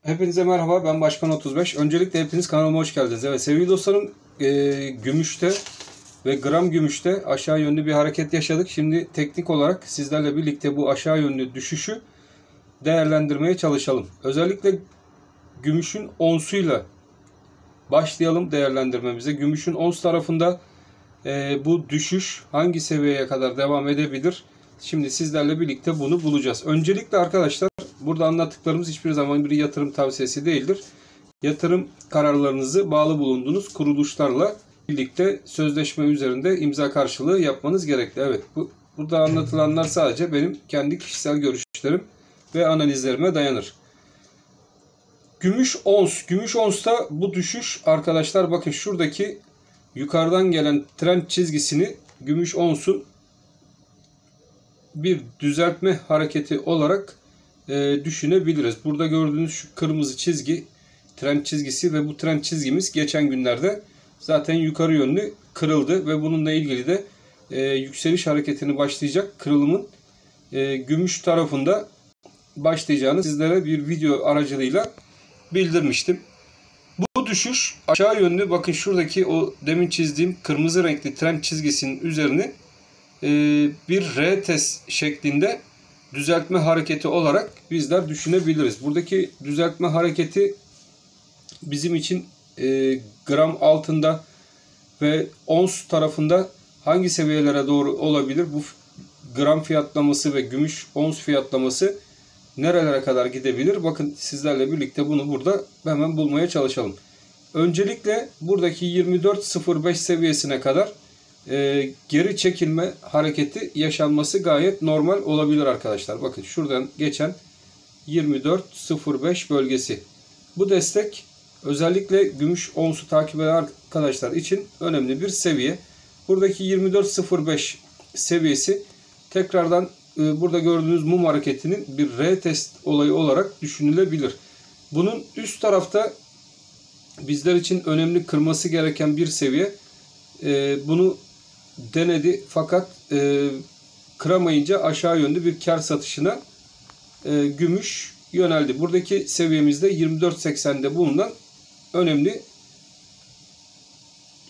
Hepinize merhaba, ben Başkan 35. Öncelikle hepiniz kanalıma hoş geldiniz. Evet sevgili dostlarım, gümüşte ve gram gümüşte aşağı yönlü bir hareket yaşadık. Şimdi teknik olarak sizlerle birlikte bu aşağı yönlü düşüşü değerlendirmeye çalışalım. Özellikle gümüşün onsuyla başlayalım değerlendirmemize. Gümüşün ons tarafında bu düşüş hangi seviyeye kadar devam edebilir? Şimdi sizlerle birlikte bunu bulacağız. Öncelikle arkadaşlar, burada anlattıklarımız hiçbir zaman bir yatırım tavsiyesi değildir. Yatırım kararlarınızı bağlı bulunduğunuz kuruluşlarla birlikte sözleşme üzerinde imza karşılığı yapmanız gerekli. Evet, burada anlatılanlar sadece benim kendi kişisel görüşlerim ve analizlerime dayanır. Gümüş ons. Gümüş onsta bu düşüş arkadaşlar, bakın şuradaki yukarıdan gelen trend çizgisini gümüş onsun bir düzeltme hareketi olarak düşünebiliriz. Burada gördüğünüz şu kırmızı çizgi trend çizgisi ve bu trend çizgimiz geçen günlerde zaten yukarı yönlü kırıldı ve bununla ilgili de yükseliş hareketini başlayacak kırılımın gümüş tarafında başlayacağını sizlere bir video aracılığıyla bildirmiştim. Bu düşüş aşağı yönlü, bakın şuradaki o demin çizdiğim kırmızı renkli trend çizgisinin üzerine bir R test şeklinde düzeltme hareketi olarak bizler düşünebiliriz. Buradaki düzeltme hareketi bizim için gram altında ve ons tarafında hangi seviyelere doğru olabilir? Bu gram fiyatlaması ve gümüş ons fiyatlaması nerelere kadar gidebilir? Bakın sizlerle birlikte bunu burada hemen bulmaya çalışalım. Öncelikle buradaki 24.05 seviyesine kadar geri çekilme hareketi yaşanması gayet normal olabilir arkadaşlar. Bakın şuradan geçen 24.05 bölgesi. Bu destek özellikle gümüş onsu takip eden arkadaşlar için önemli bir seviye. Buradaki 24.05 seviyesi tekrardan burada gördüğünüz mum hareketinin bir retest olayı olarak düşünülebilir. Bunun üst tarafta bizler için önemli, kırması gereken bir seviye. Bunu denedi fakat kıramayınca aşağı yönlü bir kar satışına gümüş yöneldi. Buradaki seviyemizde 24.80'de bulunan önemli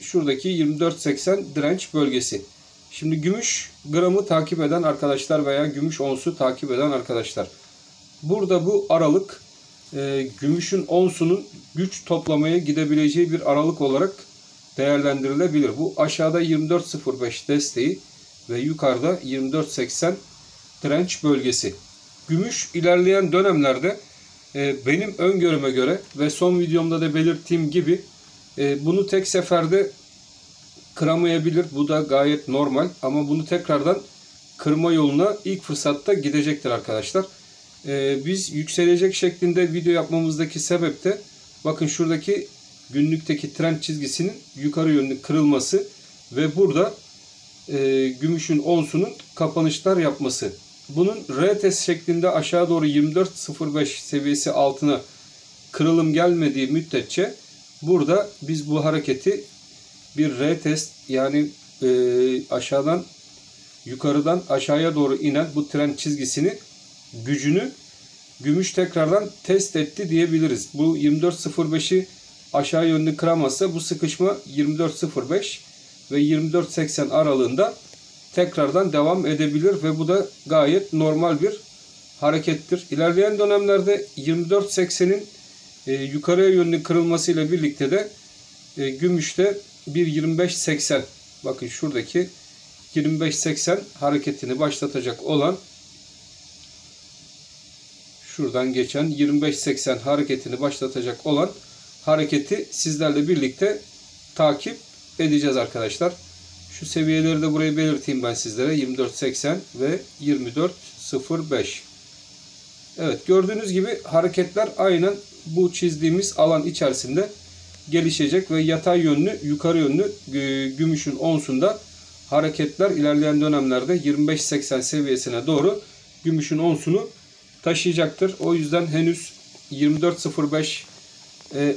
şuradaki 24.80 direnç bölgesi. Şimdi gümüş gramı takip eden arkadaşlar veya gümüş onsu takip eden arkadaşlar, burada bu aralık gümüşün onsunun güç toplamaya gidebileceği bir aralık olarak değerlendirilebilir. Bu aşağıda 24.05 desteği ve yukarıda 24.80 direnç bölgesi. Gümüş ilerleyen dönemlerde benim öngörüme göre ve son videomda da belirttiğim gibi bunu tek seferde kıramayabilir. Bu da gayet normal ama bunu tekrardan kırma yoluna ilk fırsatta gidecektir arkadaşlar. Biz yükselecek şeklinde video yapmamızdaki sebep de bakın şuradaki günlükteki trend çizgisinin yukarı yönlü kırılması ve burada gümüşün onsunun kapanışlar yapması. Bunun retest şeklinde aşağı doğru 24.05 seviyesi altına kırılım gelmediği müddetçe burada biz bu hareketi bir retest, yani aşağıdan yukarıdan aşağıya doğru inen bu trend çizgisini, gücünü gümüş tekrardan test etti diyebiliriz. Bu 24.05'i aşağı yönlü kıramazsa bu sıkışma 24.05 ve 24.80 aralığında tekrardan devam edebilir ve bu da gayet normal bir harekettir. İlerleyen dönemlerde 24.80'in yukarıya yönlü kırılmasıyla birlikte de gümüşte bir 25.80, bakın şuradaki 25.80 hareketini başlatacak olan, şuradan geçen 25.80 hareketini başlatacak olan hareketi sizlerle birlikte takip edeceğiz arkadaşlar. Şu seviyeleri de buraya belirteyim ben sizlere. 24.80 ve 24.05. Evet, gördüğünüz gibi hareketler aynen bu çizdiğimiz alan içerisinde gelişecek ve yatay yönlü, yukarı yönlü gümüşün onsunda hareketler ilerleyen dönemlerde 25.80 seviyesine doğru gümüşün onsunu taşıyacaktır. O yüzden henüz 24.05,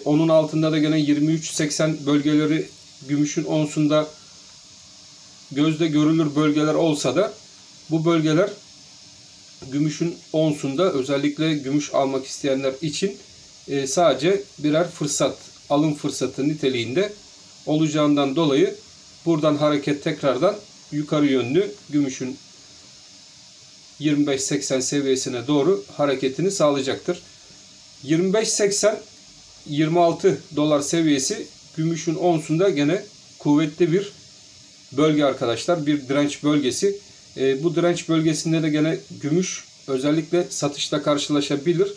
onun altında da gene 23.80 bölgeleri gümüşün onsunda gözde görülür bölgeler olsa da bu bölgeler gümüşün onsunda özellikle gümüş almak isteyenler için sadece birer fırsat, alım fırsatı niteliğinde olacağından dolayı buradan hareket tekrardan yukarı yönlü gümüşün 25.80 seviyesine doğru hareketini sağlayacaktır. 25.80 26 dolar seviyesi gümüşün onsunda gene kuvvetli bir bölge arkadaşlar. Bir direnç bölgesi. Bu direnç bölgesinde de gene gümüş özellikle satışla karşılaşabilir.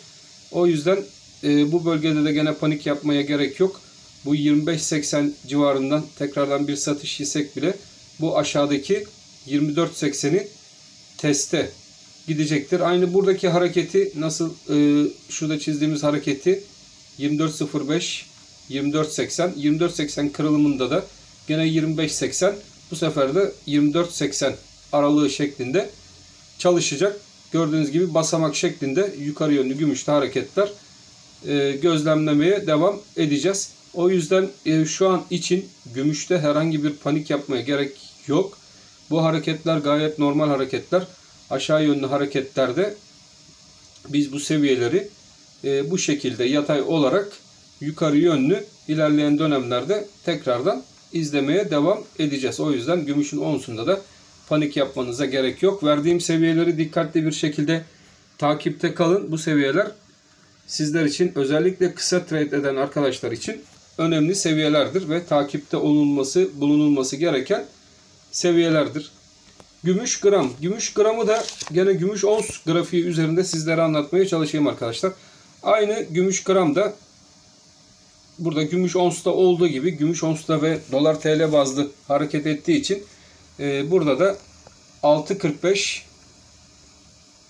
O yüzden bu bölgede de gene panik yapmaya gerek yok. Bu 25.80 civarından tekrardan bir satış yesek bile bu aşağıdaki 24.80'i teste gidecektir. Aynı buradaki hareketi nasıl şurada çizdiğimiz hareketi 24.05 24.80 24.80 kırılımında da gene 25.80 bu sefer de 24.80 aralığı şeklinde çalışacak. Gördüğünüz gibi basamak şeklinde yukarı yönlü gümüşte hareketler gözlemlemeye devam edeceğiz. O yüzden şu an için gümüşte herhangi bir panik yapmaya gerek yok. Bu hareketler gayet normal hareketler. Aşağı yönlü hareketlerde biz bu seviyeleri bu şekilde yatay olarak yukarı yönlü ilerleyen dönemlerde tekrardan izlemeye devam edeceğiz. O yüzden gümüşün onsunda da panik yapmanıza gerek yok. Verdiğim seviyeleri dikkatli bir şekilde takipte kalın. Bu seviyeler sizler için, özellikle kısa trade eden arkadaşlar için önemli seviyelerdir ve takipte bulunulması gereken seviyelerdir. Gümüş gram. Gümüş gramı da gene gümüş ons grafiği üzerinde sizlere anlatmaya çalışayım arkadaşlar. Aynı gümüş gram da burada gümüş onsta olduğu gibi gümüş onsta ve dolar TL bazlı hareket ettiği için burada da 6.45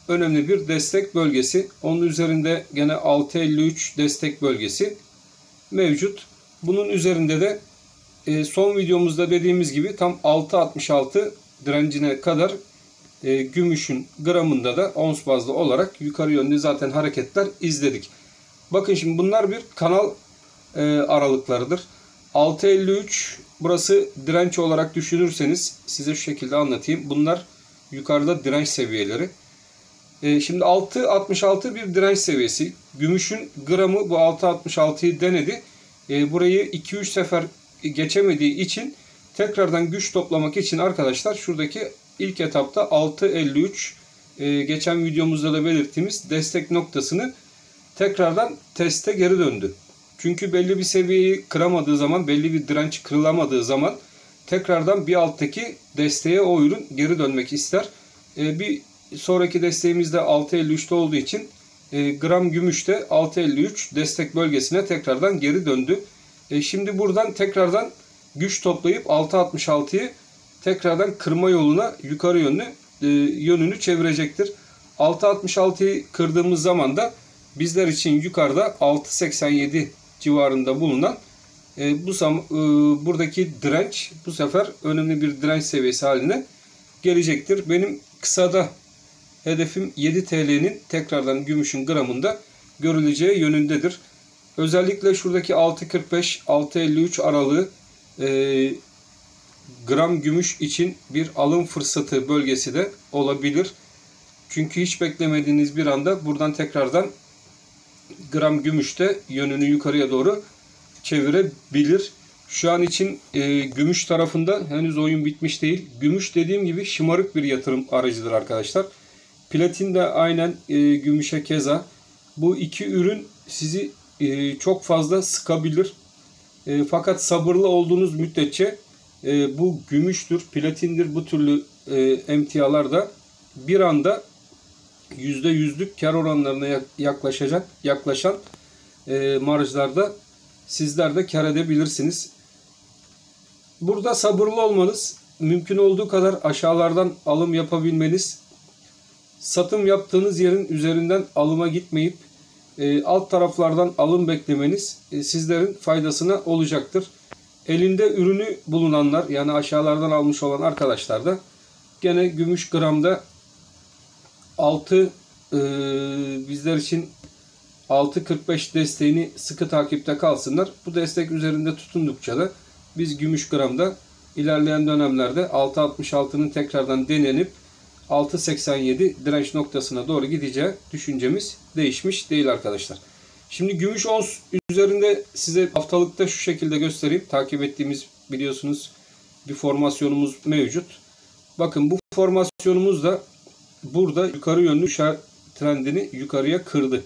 önemli bir destek bölgesi. Onun üzerinde gene 6.53 destek bölgesi mevcut. Bunun üzerinde de son videomuzda dediğimiz gibi tam 6.66 direncine kadar gümüşün gramında da ons bazlı olarak yukarı yönlü zaten hareketler izledik. Bakın şimdi bunlar bir kanal aralıklarıdır. 6.53 burası direnç olarak düşünürseniz size şu şekilde anlatayım. Bunlar yukarıda direnç seviyeleri. Şimdi 6.66 bir direnç seviyesi. Gümüşün gramı bu 6.66'yı denedi. Burayı 2-3 sefer geçemediği için tekrardan güç toplamak için arkadaşlar şuradaki ilk etapta 6.53 geçen videomuzda da belirttiğimiz destek noktasını tekrardan teste geri döndü. Çünkü belli bir seviyeyi kıramadığı zaman, belli bir direnç kırılamadığı zaman tekrardan bir alttaki desteğe o ürün geri dönmek ister. Bir sonraki desteğimiz de 6.53'te olduğu için gram gümüş de 6.53 destek bölgesine tekrardan geri döndü. Şimdi buradan tekrardan güç toplayıp 6.66'yı tekrardan kırma yoluna yukarı yönünü çevirecektir. 6.66'yı kırdığımız zaman da bizler için yukarıda 6.87 civarında bulunan buradaki direnç bu sefer önemli bir direnç seviyesi haline gelecektir. Benim kısada hedefim 7 TL'nin tekrardan gümüşün gramında görüleceği yönündedir. Özellikle şuradaki 6.45-6.53 aralığı gram gümüş için bir alım fırsatı bölgesi de olabilir. Çünkü hiç beklemediğiniz bir anda buradan tekrardan gram gümüşte yönünü yukarıya doğru çevirebilir. Şu an için gümüş tarafında henüz oyun bitmiş değil. Gümüş dediğim gibi şımarık bir yatırım aracıdır arkadaşlar. Platin de aynen gümüşe keza. Bu iki ürün sizi çok fazla sıkabilir. Fakat sabırlı olduğunuz müddetçe bu gümüştür, platindir, bu türlü emtialarda bir anda %100'lük kar oranlarına yaklaşan marjlarda sizler de kar edebilirsiniz. Burada sabırlı olmanız, mümkün olduğu kadar aşağılardan alım yapabilmeniz, satım yaptığınız yerin üzerinden alıma gitmeyip alt taraflardan alım beklemeniz sizlerin faydasına olacaktır. Elinde ürünü bulunanlar, yani aşağılardan almış olan arkadaşlar da gene gümüş gramda bizler için 6.45 desteğini sıkı takipte kalsınlar. Bu destek üzerinde tutundukça da biz gümüş gramda ilerleyen dönemlerde 6.66'nın tekrardan denenip 6.87 direnç noktasına doğru gideceği düşüncemiz değişmiş değil arkadaşlar. Şimdi gümüş ons üzerinde size haftalıkta şu şekilde göstereyim. Takip ettiğimiz biliyorsunuz bir formasyonumuz mevcut. Bakın bu formasyonumuz da burada yukarı yönlü trendini yukarıya kırdı.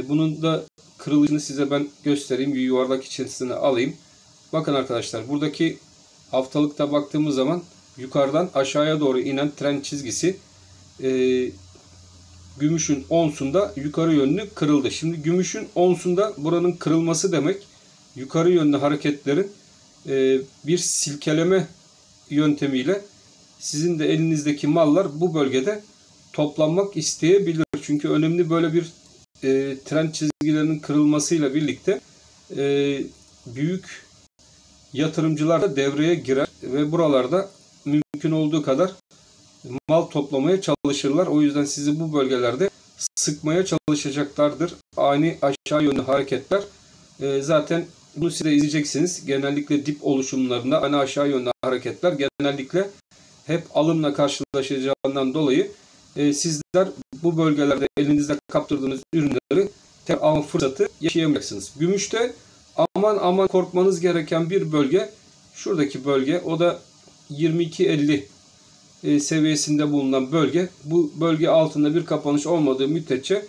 Bunun da kırılışını size ben göstereyim. Bir yuvarlak içerisine alayım. Bakın arkadaşlar, buradaki haftalıkta baktığımız zaman yukarıdan aşağıya doğru inen trend çizgisi gümüşün onsunda yukarı yönlü kırıldı. Şimdi gümüşün onsunda buranın kırılması demek yukarı yönlü hareketlerin bir silkeleme yöntemiyle sizin de elinizdeki mallar bu bölgede toplanmak isteyebilir. Çünkü önemli böyle bir trend çizgilerinin kırılmasıyla birlikte büyük yatırımcılar da devreye girer ve buralarda mümkün olduğu kadar mal toplamaya çalışırlar. O yüzden sizi bu bölgelerde sıkmaya çalışacaklardır. Ani aşağı yönlü hareketler. Zaten bunu siz de izleyeceksiniz. Genellikle dip oluşumlarında ani aşağı yönlü hareketler genellikle hep alımla karşılaşacağından dolayı sizler bu bölgelerde elinizde kaptırdığınız ürünleri tekrar alma fırsatı yaşayamayacaksınız. Gümüşte aman korkmanız gereken bir bölge şuradaki bölge. O da 22.50 seviyesinde bulunan bölge. Bu bölge altında bir kapanış olmadığı müddetçe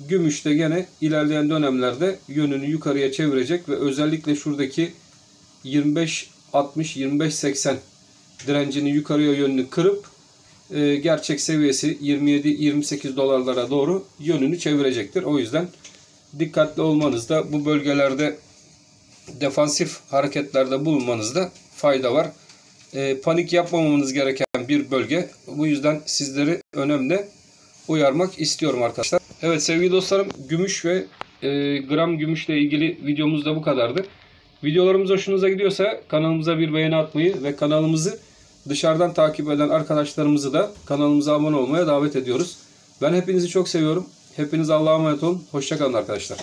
gümüşte gene ilerleyen dönemlerde yönünü yukarıya çevirecek ve özellikle şuradaki 25.60-25.80 direncini yukarıya yönünü kırıp gerçek seviyesi 27-28 dolarlara doğru yönünü çevirecektir. O yüzden dikkatli olmanızda, bu bölgelerde defansif hareketlerde bulunmanızda fayda var. Panik yapmamanız gereken bir bölge. Bu yüzden sizleri önemli uyarmak istiyorum arkadaşlar. Evet sevgili dostlarım, gümüş ve gram gümüşle ilgili videomuz da bu kadardı. Videolarımız hoşunuza gidiyorsa kanalımıza bir beğeni atmayı ve kanalımızı dışarıdan takip eden arkadaşlarımızı da kanalımıza abone olmaya davet ediyoruz. Ben hepinizi çok seviyorum. Hepiniz Allah'a emanet olun. Hoşça kalın arkadaşlar.